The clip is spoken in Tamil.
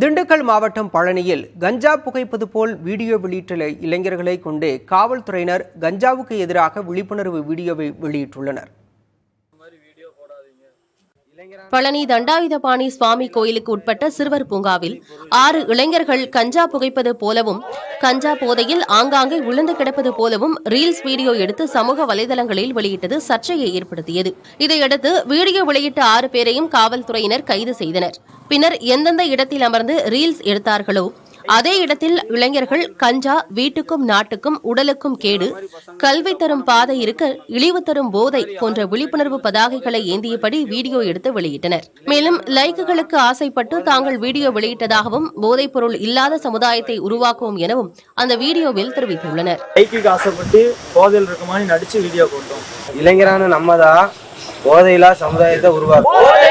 திண்டுக்கல் மாவட்டம் பழனியில் கஞ்சா புகைப்பது போல் வீடியோ வெளியிட்ட இளைஞர்களை கொண்டு காவல்துறையினர் கஞ்சாவுக்கு எதிராக விழிப்புணர்வு வீடியோவை வெளியிட்டுள்ளனர். பழனி தண்டாயுதபாணி சுவாமி கோயிலுக்கு உட்பட்ட சிறுவர் பூங்காவில் 6 இளைஞர்கள் கஞ்சா புகைப்பது போலவும் கஞ்சா போதையில் ஆங்காங்கே விழுந்து கிடப்பது போலவும் ரீல்ஸ் வீடியோ எடுத்து சமூக வலைதளங்களில் வெளியிட்டது சர்ச்சையை ஏற்படுத்தியது. இதையடுத்து வீடியோ வெளியிட்ட 6 பேரையும் காவல்துறையினர் கைது செய்தனர். பின்னர் எந்தெந்த இடத்தில் அமர்ந்து ரீல்ஸ் எடுத்தார்களோ அதே இடத்தில் இளைஞர்கள் கஞ்சா வீட்டுக்கும் நாட்டுக்கும் உடலுக்கும் கேடு, கல்வி தரும் பாதை இருக்க இழிவு தரும் போதை போன்ற விழிப்புணர்வு பதாகைகளை ஏந்தியபடி வீடியோ எடுத்து வெளியிட்டனர். மேலும் லைக்குகளுக்கு ஆசைப்பட்டு தாங்கள் வீடியோ வெளியிட்டதாகவும் போதைப் பொருள் இல்லாத சமுதாயத்தை உருவாக்குவோம் எனவும் அந்த வீடியோவில் தெரிவித்துள்ளனர். லைக்குக்கு ஆசைப்பட்டு போதையில் இருக்க மாதிரி நடிச்சு வீடியோ போட்டோம். இளைஞரான நம்மதான் போதையில்லா சமுதாயத்தை உருவாக்கும்.